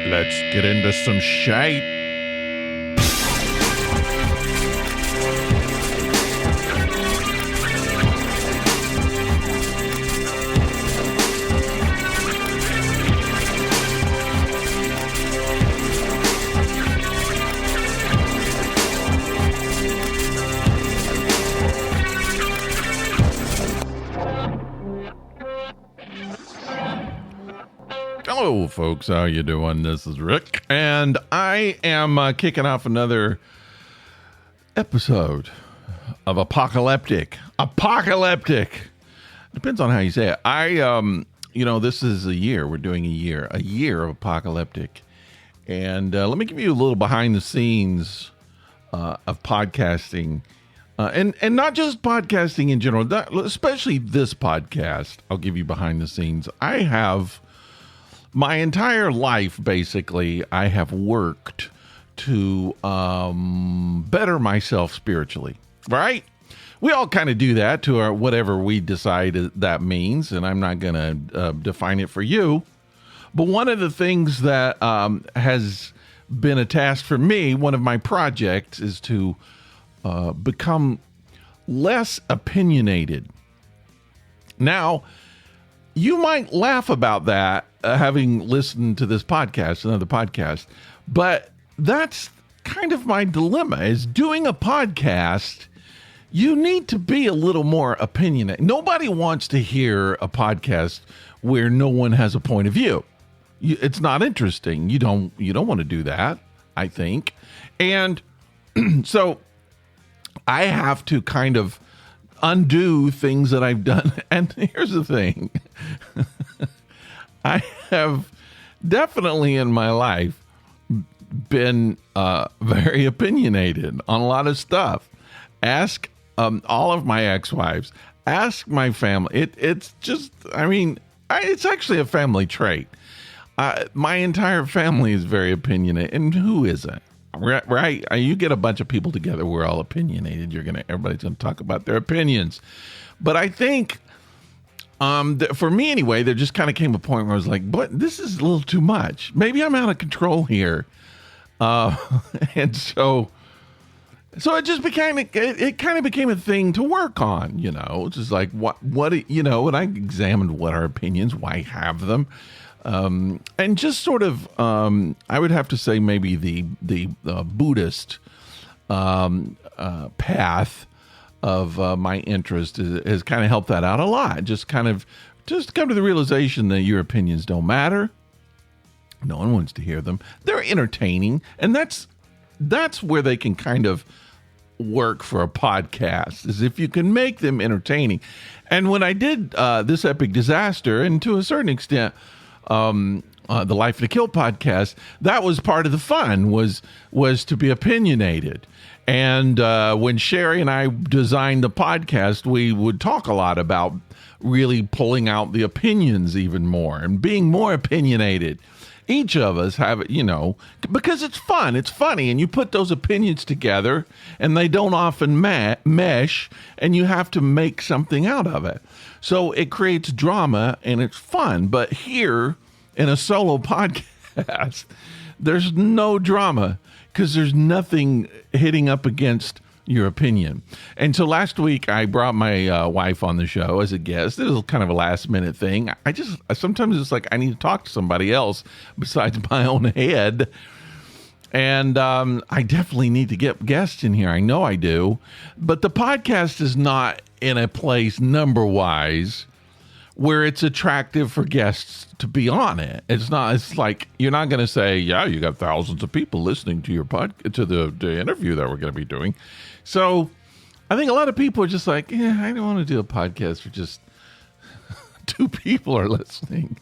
Let's get into some shite. Hello, folks. How you doing? This is Rick, and I am kicking off another episode of Apocalyptic. Depends on how you say it. This is a year. We're doing a year of Apocalyptic, and let me give you a little behind the scenes of podcasting, and not just podcasting in general, especially this podcast. I'll give you behind the scenes. I have. My entire life, basically, I have worked to better myself spiritually, right? We all kind of do that to our whatever we decide that means, and I'm not going to define it for you. But one of the things that has been a task for me, one of my projects, is to become less opinionated. Now, you might laugh about that, having listened to this podcast, another podcast, but that's kind of my dilemma, is doing a podcast, you need to be a little more opinionated. Nobody wants to hear a podcast where no one has a point of view. It's not interesting. You don't want to do that, I think. And so I have to kind of undo things that I've done. And here's the thing. I have definitely in my life been very opinionated on a lot of stuff. Ask all of my ex-wives. Ask my family. It's just, it's actually a family trait. My entire family is very opinionated. And who isn't? Right? You get a bunch of people together, we're all opinionated. Everybody's going to talk about their opinions. But I think, for me anyway, there just kind of came a point where I was like, but this is a little too much. Maybe I'm out of control here. And so it just became, it kind of became a thing to work on, It's just like, and I examined what our opinions, why have them. And just sort of, I would have to say maybe the Buddhist path of my interest has kind of helped that out a lot. Just come to the realization that your opinions don't matter. No one wants to hear them. They're entertaining, and that's where they can kind of work for a podcast, is if you can make them entertaining. And when I did this epic disaster, and to a certain extent, the Life to Kill podcast, that was part of the fun, was to be opinionated. And when Sherry and I designed the podcast, we would talk a lot about really pulling out the opinions even more and being more opinionated. Each of us have, because it's fun, it's funny, and you put those opinions together and they don't often mesh, and you have to make something out of it. So it creates drama and it's fun. But here in a solo podcast, there's no drama because there's nothing hitting up against your opinion. And so last week I brought my wife on the show as a guest. It was kind of a last minute thing. Sometimes it's like I need to talk to somebody else besides my own head. And I definitely need to get guests in here. I know I do. But the podcast is not in a place number-wise where it's attractive for guests to be on it. It's like you're not going to say, yeah, you got thousands of people listening to your to the interview that we're going to be doing. So I think a lot of people are just like, yeah, I don't want to do a podcast where just two people are listening.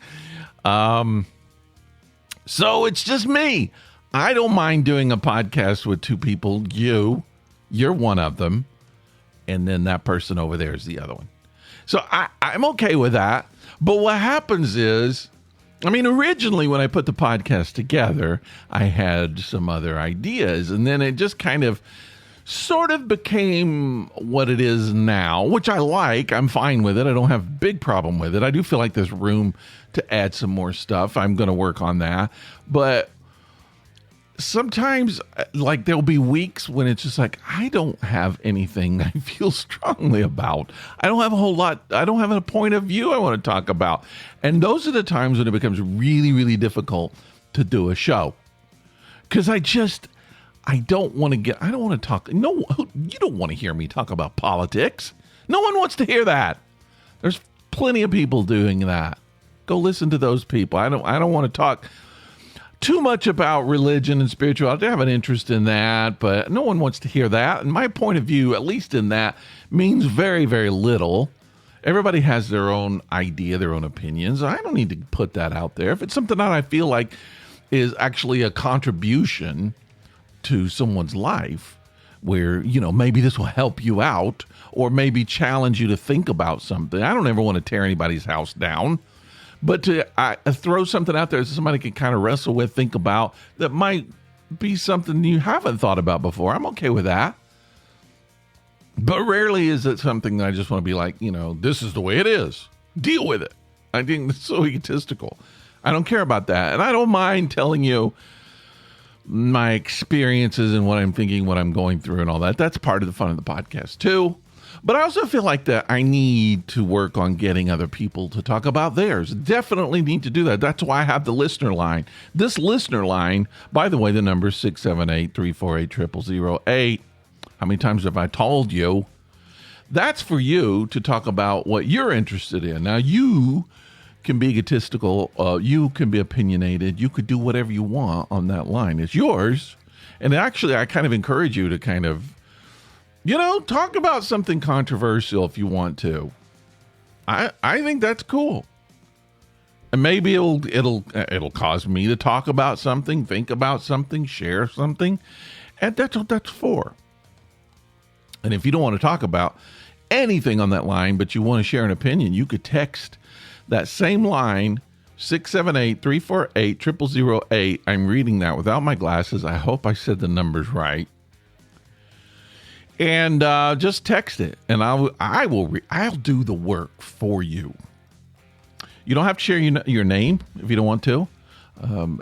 So it's just me. I don't mind doing a podcast with two people. You're one of them. And then that person over there is the other one. So I'm okay with that. But what happens is, originally when I put the podcast together, I had some other ideas. And then it just kind of sort of became what it is now, which I like. I'm fine with it. I don't have a big problem with it. I do feel like there's room to add some more stuff. I'm going to work on that. But sometimes, like, there'll be weeks when it's just like, I don't have anything I feel strongly about. I don't have a whole lot. I don't have a point of view I want to talk about. And those are the times when it becomes really, really difficult to do a show. Because I don't want to talk. No, you don't want to hear me talk about politics. No one wants to hear that. There's plenty of people doing that. Go listen to those people. I don't want to talk too much about religion and spirituality. I have an interest in that, but no one wants to hear that. And my point of view, at least in that, means very, very little. Everybody has their own idea, their own opinions. I don't need to put that out there. If it's something that I feel like is actually a contribution to someone's life, where, maybe this will help you out or maybe challenge you to think about something. I don't ever want to tear anybody's house down, but to throw something out there that somebody can kind of wrestle with, think about, that might be something you haven't thought about before. I'm okay with that. But rarely is it something that I just want to be like, this is the way it is. Deal with it. I think that's so egotistical. I don't care about that. And I don't mind telling you my experiences and what I'm thinking, what I'm going through and all that. That's part of the fun of the podcast too. But I also feel like that I need to work on getting other people to talk about theirs. Definitely need to do that. That's why I have the listener line. This listener line, by the way, the number is 678-348-0008. How many times have I told you? That's for you to talk about what you're interested in. Now, you can be egotistical, you can be opinionated, you could do whatever you want on that line. It's yours. And actually, I kind of encourage you to kind of, talk about something controversial if you want to. I think that's cool. And maybe it'll cause me to talk about something, think about something, share something. And that's what that's for. And if you don't want to talk about anything on that line, but you want to share an opinion, you could text that same line, 678-348-0008. I'm reading that without my glasses. I hope I said the numbers right. And just text it, and I'll do the work for you. You don't have to share your name if you don't want to.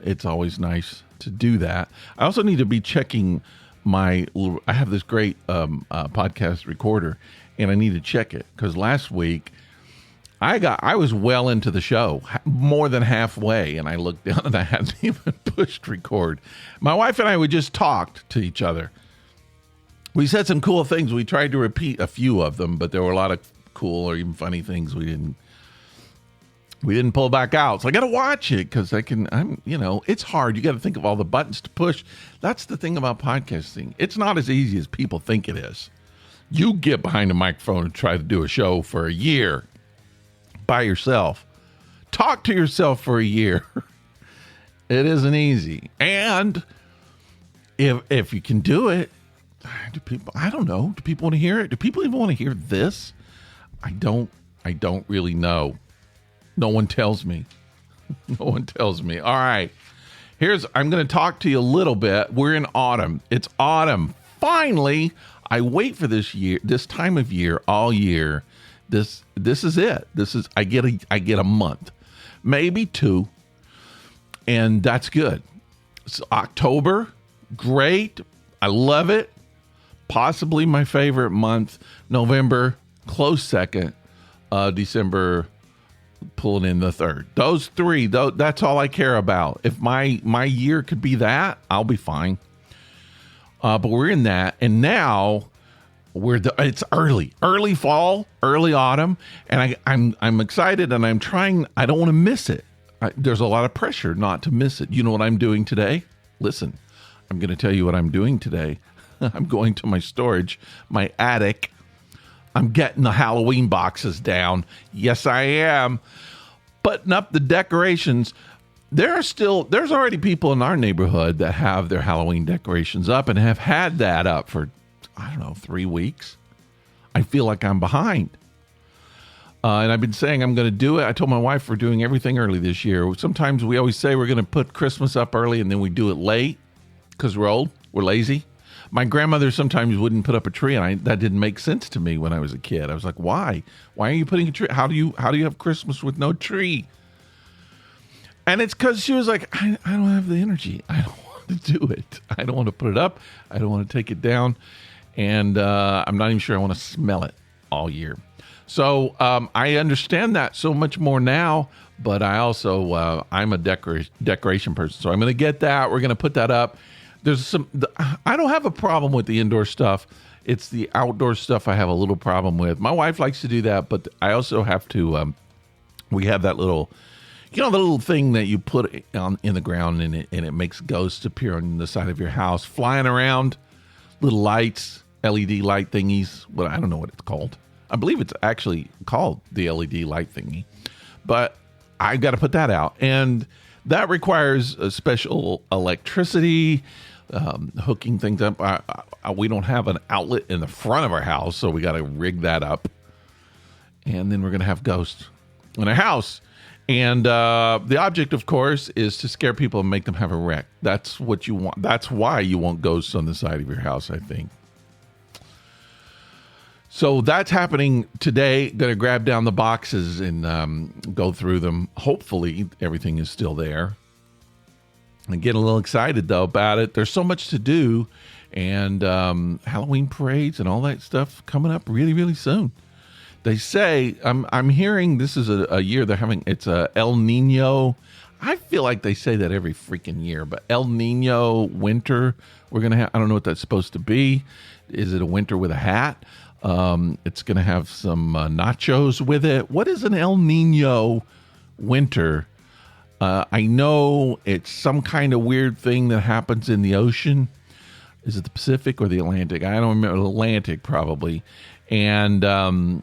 It's always nice to do that. I also need to be checking I have this great podcast recorder, and I need to check it because last week I was well into the show, more than halfway, and I looked down and I hadn't even pushed record. My wife and I, we just talked to each other. We said some cool things. We tried to repeat a few of them, but there were a lot of cool or even funny things we didn't pull back out. So I got to watch it because it's hard. You got to think of all the buttons to push. That's the thing about podcasting. It's not as easy as people think it is. You get behind a microphone and try to do a show for a year by yourself. Talk to yourself for a year. It isn't easy. And if you can do it, I don't know. Do people want to hear it? Do people even want to hear this? I don't really know. No one tells me. No one tells me. All right. I'm going to talk to you a little bit. We're in autumn. It's autumn. Finally, I wait for this time of year all year. This is it. I get a month, maybe two, and that's good. It's October, great. I love it. Possibly my favorite month. November, close second. December, pulling in the third. Those three, that's all I care about. If my year could be that, I'll be fine. But we're in that, and now it's early fall, early autumn, and I'm excited, and I'm trying. I don't want to miss it. There's a lot of pressure not to miss it. You know what I'm doing today? Listen, I'm going to tell you what I'm doing today. I'm going to my storage, my attic. I'm getting the Halloween boxes down. Yes, I am. Putting up the decorations. There's already people in our neighborhood that have their Halloween decorations up and have had that up for, 3 weeks. I feel like I'm behind. And I've been saying I'm going to do it. I told my wife we're doing everything early this year. Sometimes we always say we're going to put Christmas up early and then we do it late because we're old. We're lazy. My grandmother sometimes wouldn't put up a tree, and that didn't make sense to me when I was a kid. I was like, why? Why are you putting a tree? How do you have Christmas with no tree? And it's because she was like, I don't have the energy. I don't want to do it. I don't want to put it up. I don't want to take it down. And I'm not even sure I want to smell it all year. So I understand that so much more now. But I also, I'm a decoration person. So I'm going to get that. We're going to put that up. I don't have a problem with the indoor stuff. It's the outdoor stuff I have a little problem with. My wife likes to do that, but I also have to, we have that little, the little thing that you put in the ground and it makes ghosts appear on the side of your house, flying around, little lights, LED light thingies. Well, I don't know what it's called. I believe it's actually called the LED light thingy, but I've got to put that out. And that requires a special electricity, hooking things up. We don't have an outlet in the front of our house, so we got to rig that up. And then we're going to have ghosts in our house. And the object, of course, is to scare people and make them have a wreck. That's what you want. That's why you want ghosts on the side of your house, I think. So that's happening today. Going to grab down the boxes and go through them. Hopefully everything is still there. I'm getting a little excited, though, about it. There's so much to do. And Halloween parades and all that stuff coming up really, really soon. They say, I'm hearing this is a year they're having, it's a El Nino. I feel like they say that every freaking year, but El Nino winter we're going to have. I don't know what that's supposed to be. Is it a winter with a hat? It's going to have some nachos with it. What is an El Nino winter? I know it's some kind of weird thing that happens in the ocean. Is it the Pacific or the Atlantic? I don't remember. Atlantic probably. And it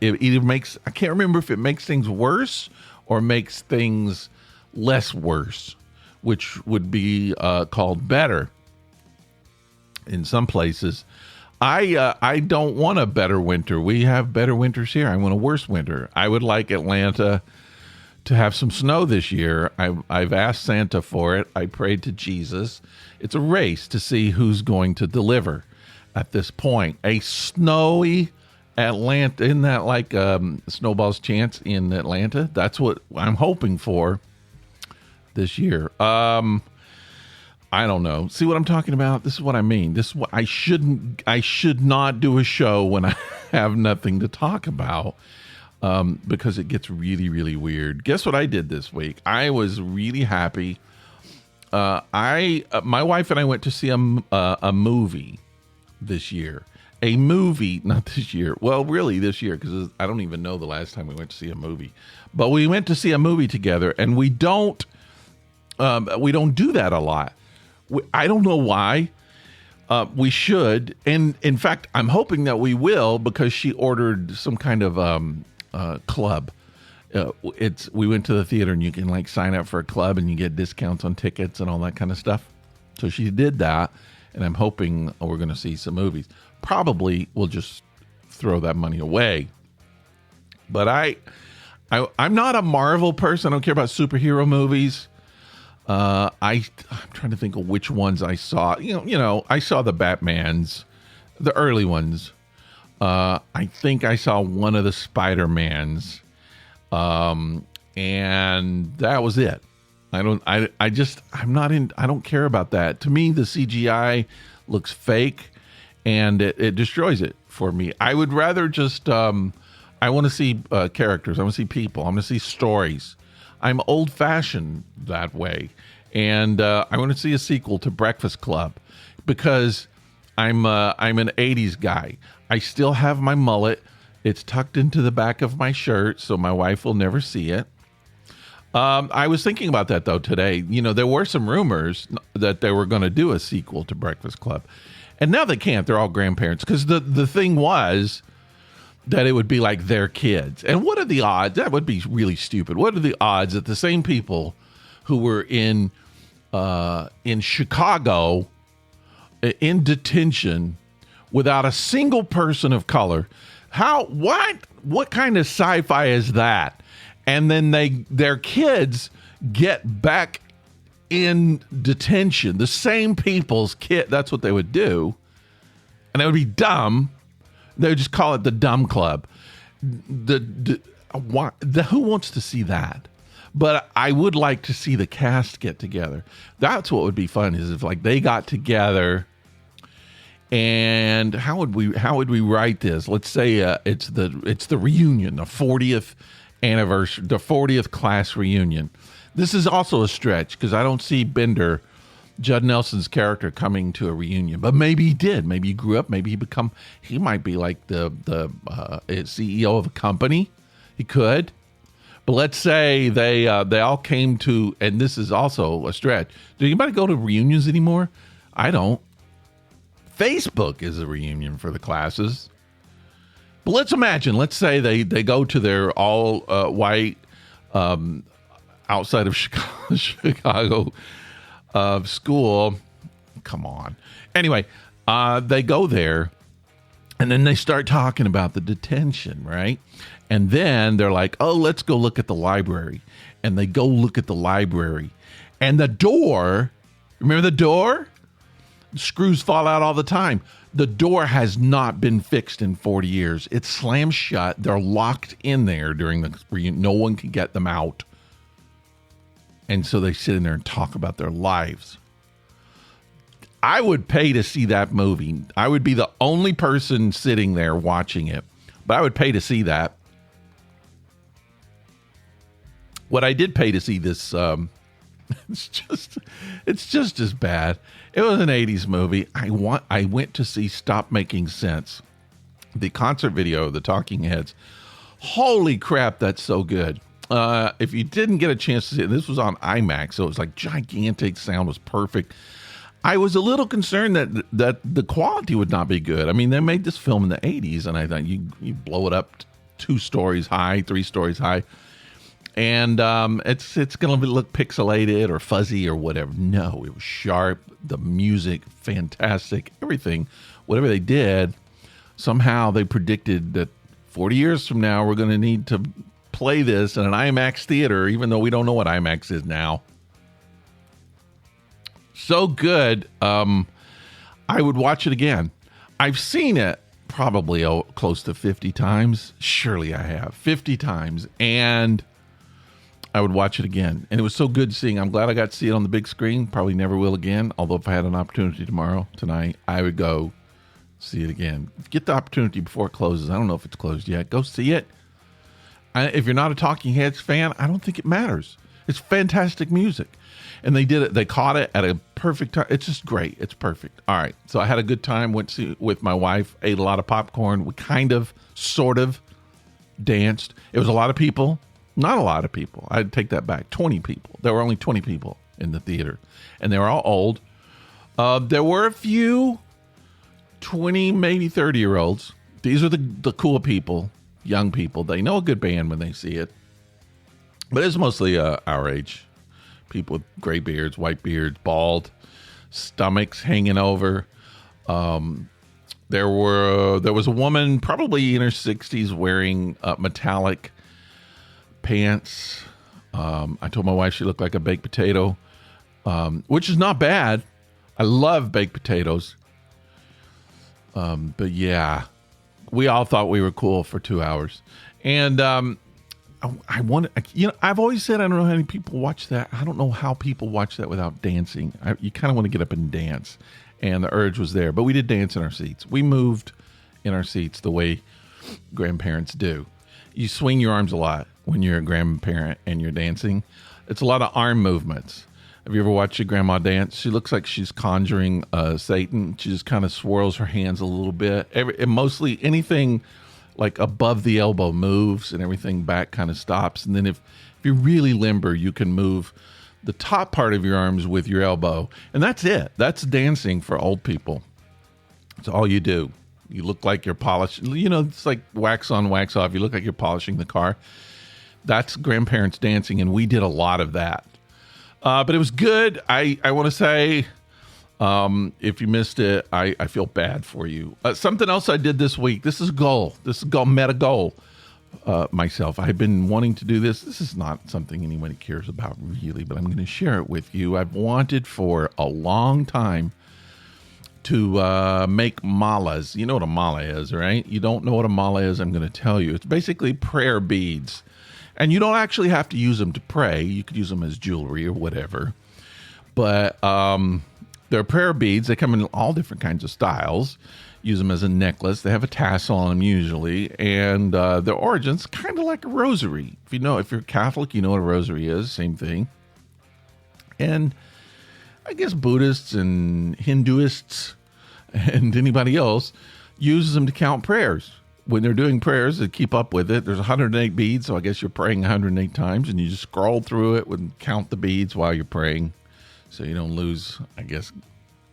either makes, I can't remember if it makes things worse or makes things less worse, which would be called better in some places. I don't want a better winter. We have better winters here. I want a worse winter. I would like Atlanta to have some snow this year. I've asked Santa for it. I prayed to Jesus. It's a race to see who's going to deliver at this point. A snowy Atlanta, isn't that like Snowball's Chance in Atlanta? That's what I'm hoping for this year. I don't know. See what I'm talking about? This is what I mean. This is what I should not do a show when I have nothing to talk about, because it gets really, really weird. Guess what I did this week? I was really happy. My wife and I went to see a movie this year. A movie, not this year. Well, really this year, because I don't even know the last time we went to see a movie. But we went to see a movie together, and we don't do that a lot. I don't know why. We should, and in fact, I'm hoping that we will, because she ordered some kind of club. We went to the theater, and you can like sign up for a club, and you get discounts on tickets and all that kind of stuff. So she did that, and I'm hoping we're going to see some movies. Probably we'll just throw that money away. But I'm not a Marvel person. I don't care about superhero movies. I'm trying to think of which ones I saw. You know, I saw the Batmans, the early ones. I think I saw one of the Spider-Mans, and that was it. I don't care about that. To me, the CGI looks fake, and it destroys it for me. I would rather just, I want to see characters. I want to see people. I want to see stories. I'm old-fashioned that way, and I want to see a sequel to Breakfast Club, because I'm an 80s guy. I still have my mullet. It's tucked into the back of my shirt, so my wife will never see it. I was thinking about that, though, today. You know, there were some rumors that they were going to do a sequel to Breakfast Club, and now they can't. They're all grandparents, because the thing was that it would be like their kids. And what are the odds? That would be really stupid. What are the odds that the same people who were in Chicago in detention without a single person of color, what kind of sci-fi is that? And then their kids get back in detention. The same people's kid. That's what they would do. And it would be dumb. They would just call it the dumb club. Who wants to see that? But I would like to see the cast get together. That's what would be fun, is if like they got together. And how would we write this? Let's say it's the reunion, the 40th anniversary, the 40th class reunion. This is also a stretch because I don't see Bender, Judd Nelson's character, coming to a reunion. But maybe he did. Maybe he grew up. Maybe he might be like the CEO of a company. He could. But let's say they all came to, and this is also a stretch. Do anybody go to reunions anymore? I don't. Facebook is a reunion for the classes. But let's say they go to their all white outside of Chicago school. Come on. Anyway, they go there and then they start talking about the detention, right? And then they're like, oh, let's go look at the library. And they go look at the library. And the door, remember the door? Screws fall out all the time. The door has not been fixed in 40 years. It's slammed shut. They're locked in there during the reunion. No one can get them out. And so they sit in there and talk about their lives. I would pay to see that movie. I would be the only person sitting there watching it, but I would pay to see that. What I did pay to see this, it's just as bad. It was an 80s movie. I went to see Stop Making Sense, the concert video of the Talking Heads. Holy crap, that's so good. If you didn't get a chance to see it, this was on IMAX, so it was like gigantic. Sound was perfect. I was a little concerned that the quality would not be good. I mean, they made this film in the 80s, and I thought you blow it up 2 stories high, 3 stories high, and it's going to look pixelated or fuzzy or whatever. No, it was sharp. The music, fantastic. Everything, whatever they did, somehow they predicted that 40 years from now we're going to need to play this in an IMAX theater, even though we don't know what IMAX is now. So good. I would watch it again. I've seen it probably close to 50 times. Surely I have 50 times. And I would watch it again. And it was so good seeing. I'm glad I got to see it on the big screen. Probably never will again. Although if I had an opportunity tonight, I would go see it again. Get the opportunity before it closes. I don't know if it's closed yet. Go see it. If you're not a Talking Heads fan, I don't think it matters. It's fantastic music. And they did it. They caught it at a perfect time. It's just great. It's perfect. All right. So I had a good time. Went to see with my wife. Ate a lot of popcorn. We sort of danced. It was a lot of people. Not a lot of people. I'd take that back. 20 people. There were only 20 people in the theater. And they were all old. There were a few 20, maybe 30-year-olds. These are the cool people, young people. They know a good band when they see it. But it's mostly our age. People with gray beards, white beards, bald, stomachs hanging over. There was a woman probably in her 60s wearing metallic pants. I told my wife she looked like a baked potato, which is not bad. I love baked potatoes. But yeah, we all thought we were cool for 2 hours. And I've always said I don't know how many people watch that. I don't know how people watch that without dancing. You kind of want to get up and dance. And the urge was there. But we did dance in our seats. We moved in our seats the way grandparents do. You swing your arms a lot when you're a grandparent and you're dancing. It's a lot of arm movements. Have you ever watched your grandma dance? She looks like she's conjuring Satan. She just kind of swirls her hands a little bit. Mostly anything like above the elbow moves and everything back kind of stops. And then if you're really limber, you can move the top part of your arms with your elbow. And that's it. That's dancing for old people. It's all you do. You look like you're polishing. It's like wax on, wax off. You look like you're polishing the car. That's grandparents dancing, and we did a lot of that. But it was good. I want to say, if you missed it, I feel bad for you. Something else I did this week. This is a goal. Met a goal. myself. I've been wanting to do this. This is not something anybody cares about really, but I'm going to share it with you. I've wanted for a long time to make malas. You know what a mala is, right? You don't know what a mala is, I'm going to tell you. It's basically prayer beads. And you don't actually have to use them to pray. You could use them as jewelry or whatever. But they're prayer beads. They come in all different kinds of styles. Use them as a necklace. They have a tassel on them usually. And their origin's kind of like a rosary. If you're Catholic, you know what a rosary is. Same thing. And I guess Buddhists and Hinduists and anybody else uses them to count prayers. When they're doing prayers, they keep up with it. There's 108 beads, so I guess you're praying 108 times, and you just scroll through it and count the beads while you're praying, so you don't lose, I guess,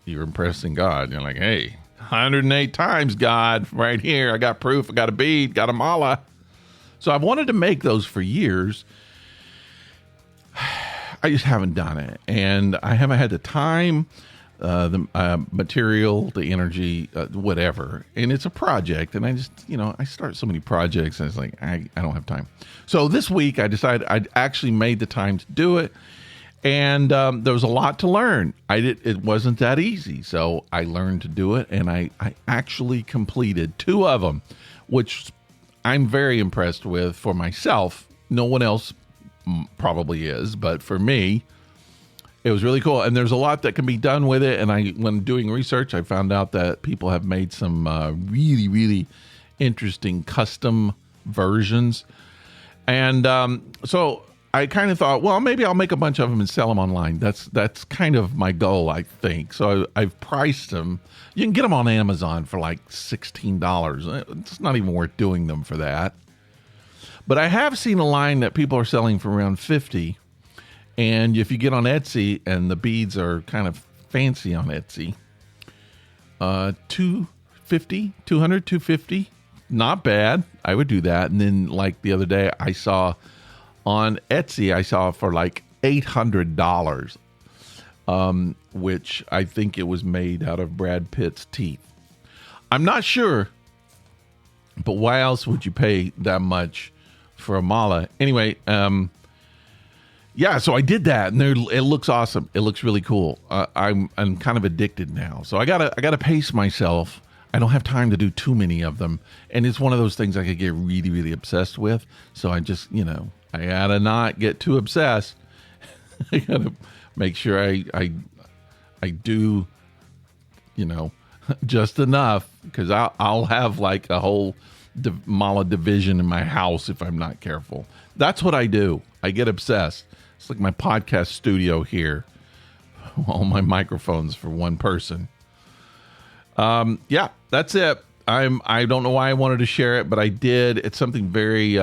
you're impressing God. You're like, hey, 108 times, God, right here. I got proof. I got a bead, got a mala. So I've wanted to make those for years. I just haven't done it, and I haven't had the time, the material, the energy, whatever. And it's a project, and I just, I start so many projects, and it's like, I don't have time. So this week, I decided I'd actually made the time to do it, and there was a lot to learn. It wasn't that easy, so I learned to do it, and I actually completed 2 of them, which I'm very impressed with for myself. No one else probably is, but for me, it was really cool. And there's a lot that can be done with it. And when doing research, I found out that people have made some really, really interesting custom versions. And so I kind of thought, well, maybe I'll make a bunch of them and sell them online. That's kind of my goal, I think. So I've priced them. You can get them on Amazon for like $16. It's not even worth doing them for that. But I have seen a line that people are selling for around $50. And if you get on Etsy, and the beads are kind of fancy on Etsy, $250, $250, not bad. I would do that. And then like the other day, I saw on Etsy, for like $800, which I think it was made out of Brad Pitt's teeth. I'm not sure, but why else would you pay that much for a mala? Anyway, yeah, so I did that, and it looks awesome. It looks really cool. I'm kind of addicted now, so I gotta pace myself. I don't have time to do too many of them, and it's one of those things I could get really, really obsessed with. So I just, I gotta not get too obsessed. I gotta make sure I do, just enough, because I'll have like a whole mala division in my house if I'm not careful. That's what I do. I get obsessed. It's like my podcast studio here. All my microphones for one person. Yeah, that's it. I don't know why I wanted to share it, but I did. It's something very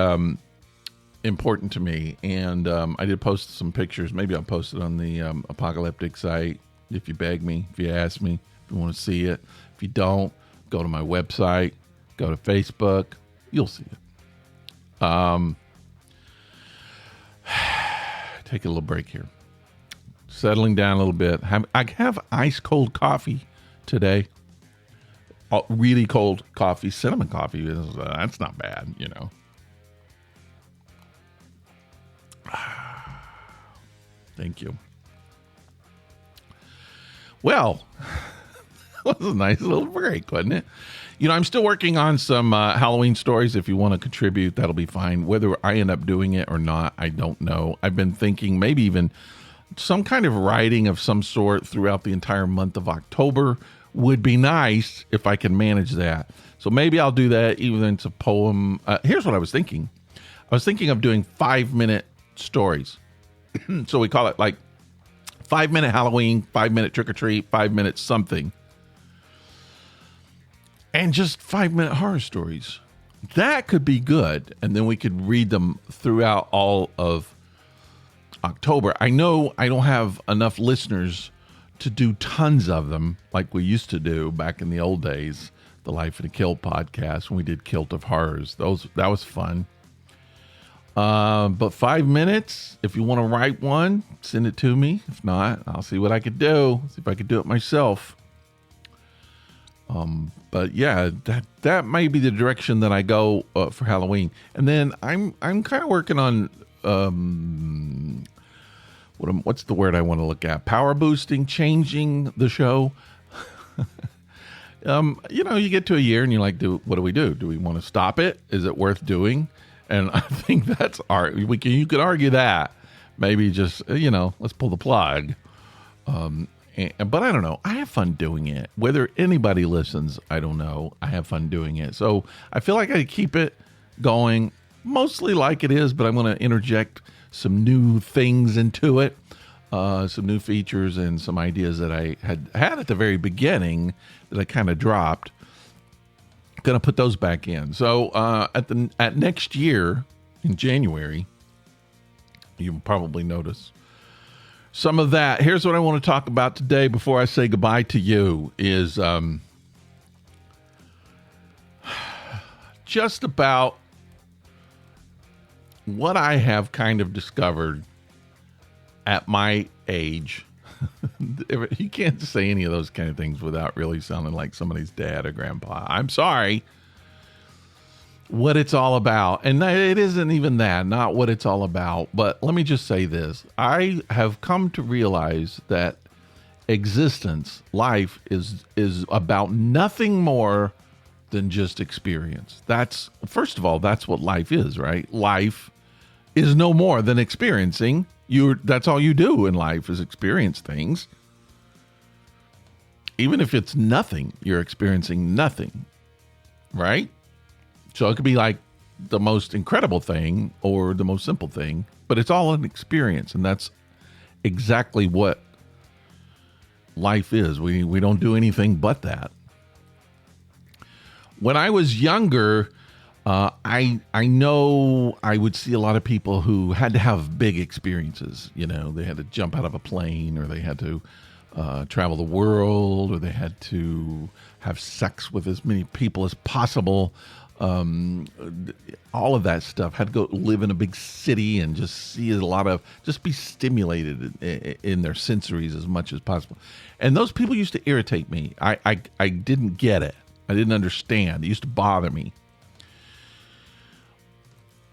important to me, and I did post some pictures. Maybe I'll post it on the Apocalyptic site if you beg me, if you ask me, if you want to see it. If you don't, go to my website. Go to Facebook. You'll see it. Take a little break here. Settling down a little bit. I have ice cold coffee today. Really cold coffee. Cinnamon coffee. That's not bad, Thank you. Well, that was a nice little break, wasn't it? I'm still working on some Halloween stories. If you want to contribute, that'll be fine. Whether I end up doing it or not, I don't know. I've been thinking maybe even some kind of writing of some sort throughout the entire month of October would be nice if I can manage that. So maybe I'll do that, even if it's a poem. Here's what I was thinking. I was thinking of doing 5-minute stories. So we call it like 5-minute Halloween, 5-minute trick-or-treat, 5-minute something. And just 5-minute horror stories. That could be good. And then we could read them throughout all of October. I know I don't have enough listeners to do tons of them like we used to do back in the old days. The Life of the Kilt podcast when we did Kilt of Horrors. That was fun. But 5 minutes, if you want to write one, send it to me. If not, I'll see what I could do. See if I could do it myself. But yeah, that may be the direction that I go for Halloween. And then I'm kind of working on what's the word I want to look at? Power boosting, changing the show. You get to a year and you're like, what do we do? Do we want to stop it? Is it worth doing? And I think that's you could argue that maybe just, let's pull the plug. But I don't know. I have fun doing it. Whether anybody listens, I don't know. I have fun doing it. So I feel like I keep it going mostly like it is, but I'm going to interject some new things into it, some new features and some ideas that I had at the very beginning that I kind of dropped. Going to put those back in. So at next year in January, you'll probably notice some of that. Here's what I want to talk about today before I say goodbye to you is just about what I have kind of discovered at my age. You can't say any of those kind of things without really sounding like somebody's dad or grandpa. I'm sorry. What it's all about. And it isn't even that, not what it's all about. But let me just say this. I have come to realize that existence, life, is about nothing more than just experience. First of all, that's what life is, right? Life is no more than experiencing. That's all you do in life is experience things. Even if it's nothing, you're experiencing nothing, right? So it could be like the most incredible thing or the most simple thing, but it's all an experience, and that's exactly what life is. We don't do anything but that. When I was younger, I know I would see a lot of people who had to have big experiences. They had to jump out of a plane, or they had to travel the world, or they had to have sex with as many people as possible. All of that stuff. Had to go live in a big city and just see just be stimulated in their sensories as much as possible. And those people used to irritate me. I didn't get it. I didn't understand. It used to bother me.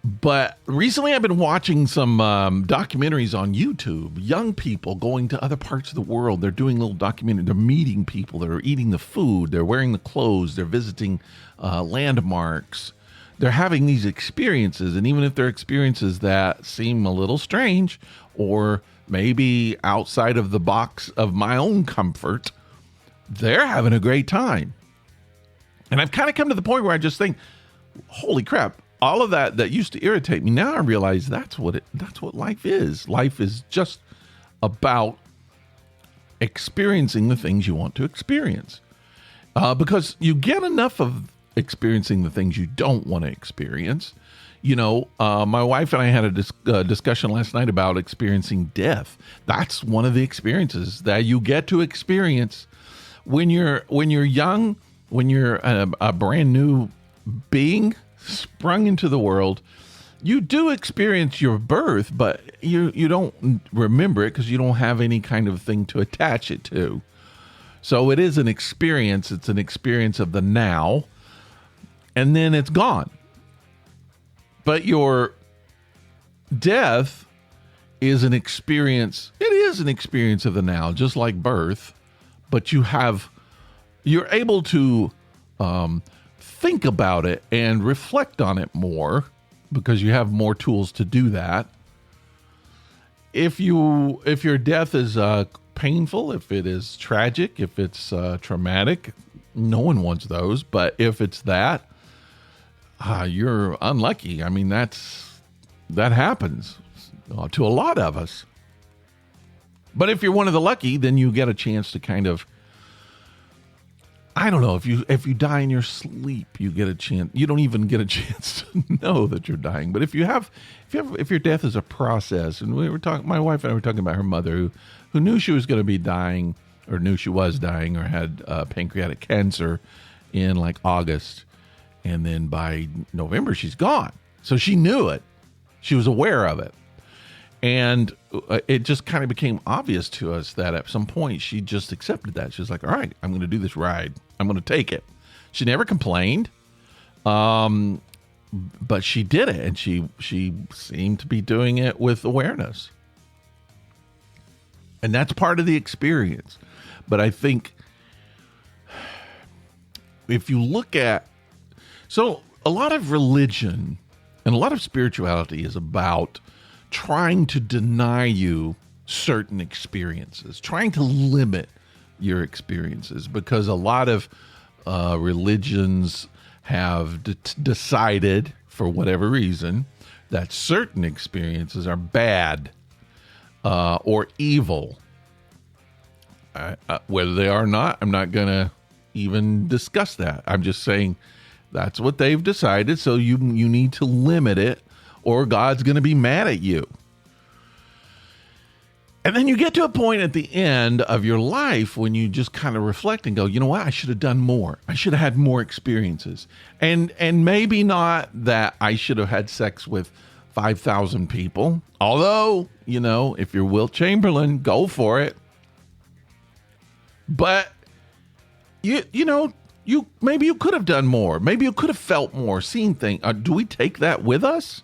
But recently I've been watching some documentaries on YouTube. Young people going to other parts of the world. They're doing little documentaries. They're meeting people. They're eating the food. They're wearing the clothes. They're visiting landmarks. They're having these experiences. And even if they're experiences that seem a little strange or maybe outside of the box of my own comfort, they're having a great time. And I've kind of come to the point where I just think, holy crap. All of that used to irritate me. Now I realize that's what life is. Life is just about experiencing the things you want to experience. Because you get enough of experiencing the things you don't want to experience. My wife and I had a discussion last night about experiencing death. That's one of the experiences that you get to experience when you're young, when you're a brand new being sprung into the world. You do experience your birth, but you don't remember it because you don't have any kind of thing to attach it to. So it is an experience. It's an experience of the now, and then it's gone. But your death is an experience. It is an experience of the now, just like birth, but you're able to think about it and reflect on it more because you have more tools to do that. If your death is painful, if it is tragic, if it's traumatic, no one wants those. But if it's that, you're unlucky. I mean, that happens to a lot of us. But if you're one of the lucky, then you get a chance to kind of, I don't know, if you die in your sleep, you get a chance. You don't even get a chance to know that you're dying. But if your death is a process, and my wife and I were talking about her mother who knew she was going to be dying, or knew she was dying, or had pancreatic cancer in like August, and then by November she's gone. So she knew it. She was aware of it. And it just kind of became obvious to us that at some point she just accepted that. She was like, all right, I'm going to do this ride. I'm going to take it. She never complained. But she did it, and she seemed to be doing it with awareness. And that's part of the experience. But I think if you look at, so a lot of religion and a lot of spirituality is about trying to deny you certain experiences, trying to limit your experiences, because a lot of religions have decided, for whatever reason, that certain experiences are bad or evil. Whether they are or not, I'm not going to even discuss that. I'm just saying that's what they've decided, so you need to limit it, or God's going to be mad at you. And then you get to a point at the end of your life when you just kind of reflect and go, you know what? I should have done more. I should have had more experiences. And maybe not that I should have had sex with 5,000 people. Although, if you're Wilt Chamberlain, go for it. But you maybe you could have done more. Maybe you could have felt more, seen things. Do we take that with us?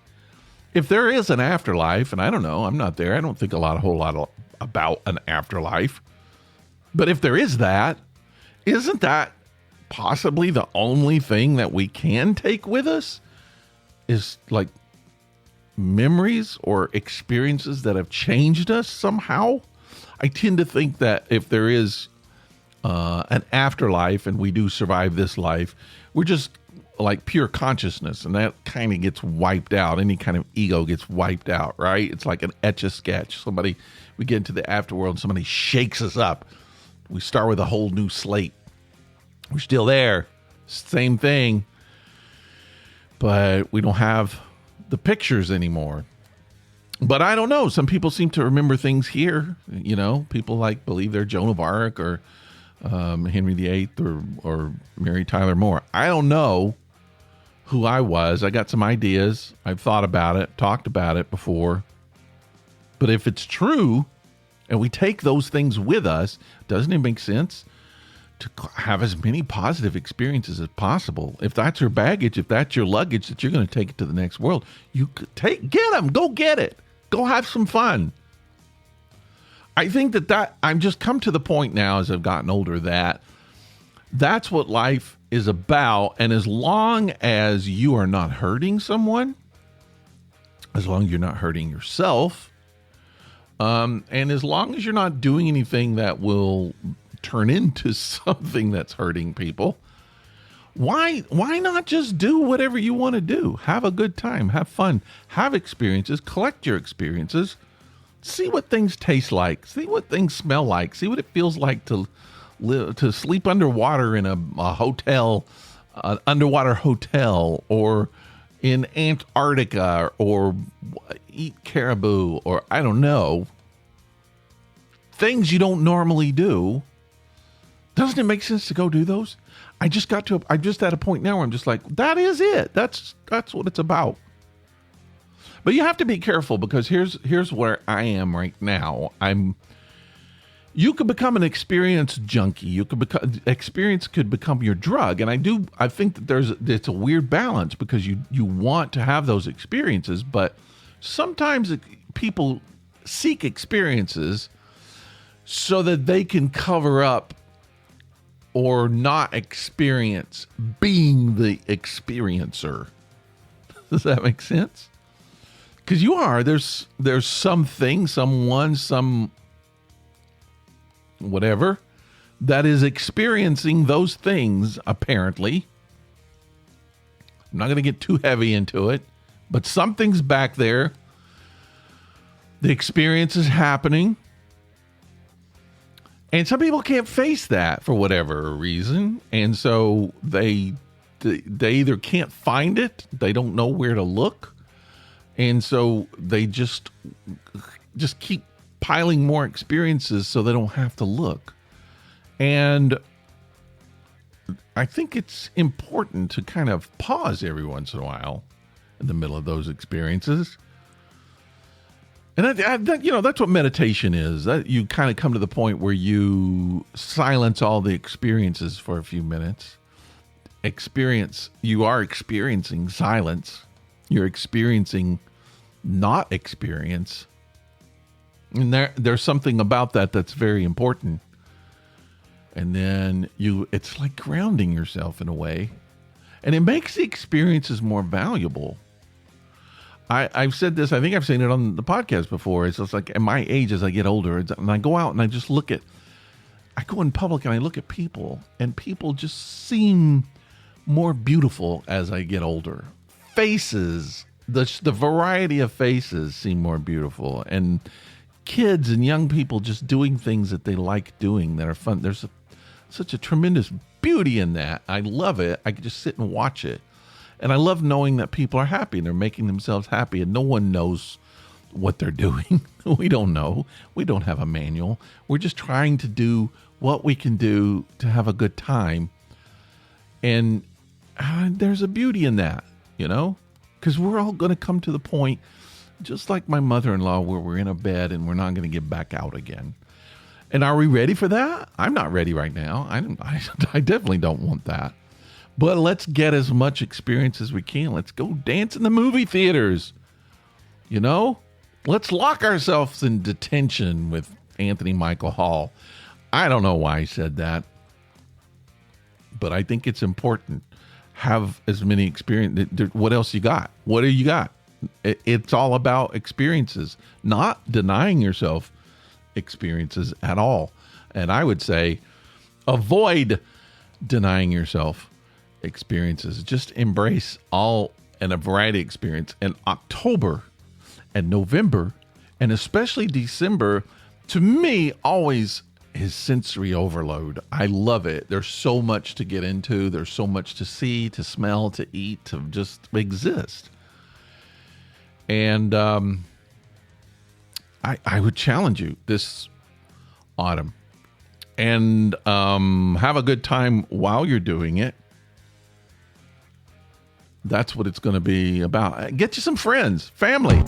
If there is an afterlife, and I don't know, I'm not there. I don't think a whole lot about an afterlife. But if there is that, isn't that possibly the only thing that we can take with us? Is like memories or experiences that have changed us somehow? I tend to think that if there is an afterlife and we do survive this life, we're just like pure consciousness, and that kind of gets wiped out. Any kind of ego gets wiped out, right? It's like an etch-a-sketch. We get into the afterworld, somebody shakes us up. We start with a whole new slate. We're still there. Same thing. But we don't have the pictures anymore. But I don't know. Some people seem to remember things here. People believe they're Joan of Arc or Henry VIII or Mary Tyler Moore. I don't know who I was. I got some ideas. I've thought about it, talked about it before. But if it's true and we take those things with us, doesn't it make sense to have as many positive experiences as possible? If that's your baggage, if that's your luggage that you're going to take it to the next world, you could get them. Go get it. Go have some fun. I think that I've just come to the point now as I've gotten older that that's what life is about. And as long as you are not hurting someone, as long as you're not hurting yourself, and as long as you're not doing anything that will turn into something that's hurting people, why not just do whatever you want to do? Have a good time, have fun, have experiences, collect your experiences. See what things taste like. See what things smell like. See what it feels like to sleep underwater in a hotel, an underwater hotel, or in Antarctica, or eat caribou, or I don't know. Things you don't normally do. Doesn't it make sense to go do those? I'm just at a point now where I'm just like, that is it. That's what it's about. But you have to be careful, because here's where I am right now. You could become an experience junkie. Experience could become your drug. And I think that it's a weird balance, because you want to have those experiences, but sometimes people seek experiences so that they can cover up or not experience being the experiencer. Does that make sense? Because there's something, someone, some whatever that is experiencing those things, apparently. I'm not going to get too heavy into it, but something's back there. The experience is happening. And some people can't face that for whatever reason. And so they either can't find it, they don't know where to look. And so they just keep piling more experiences so they don't have to look. And I think it's important to kind of pause every once in a while in the middle of those experiences And that's what meditation is. That you kind of come to the point where you silence all the experiences for a few minutes. You are experiencing silence. You're experiencing not experience. And there's something about that that's very important. And then it's like grounding yourself in a way. And it makes the experiences more valuable. I've said this, I think I've seen it on the podcast before. It's just like at my age, as I get older, and I go out and I just I go in public and I look at people, and people just seem more beautiful as I get older. Faces, the variety of faces seem more beautiful. And kids and young people just doing things that they like doing that are fun. There's such a tremendous beauty in that. I love it. I can just sit and watch it. And I love knowing that people are happy and they're making themselves happy, and no one knows what they're doing. We don't know. We don't have a manual. We're just trying to do what we can do to have a good time. And there's a beauty in that, because we're all going to come to the point, just like my mother-in-law, where we're in a bed and we're not going to get back out again. And are we ready for that? I'm not ready right now. I definitely don't want that. But let's get as much experience as we can. Let's go dance in the movie theaters. Let's lock ourselves in detention with Anthony Michael Hall. I don't know why I said that, but I think it's important. Have as many experience. What else you got? What do you got? It's all about experiences, not denying yourself experiences at all. And I would say avoid denying yourself experiences. Just embrace all and a variety of experience. And October and November and especially December, to me, always is sensory overload. I love it. There's so much to get into. There's so much to see, to smell, to eat, to just exist. And I would challenge you this autumn and have a good time while you're doing it. That's what it's going to be about. Get you some friends, family.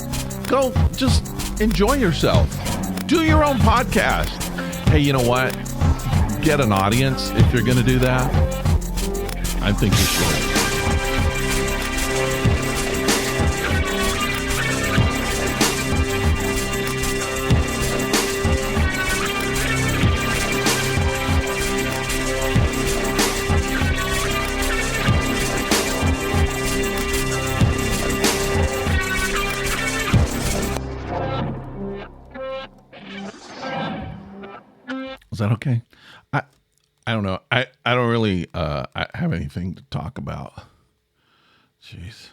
Go just enjoy yourself. Do your own podcast. Hey, you know what? Get an audience if you're going to do that. I think you should. Is that okay? I don't know. I don't really have anything to talk about. Jeez.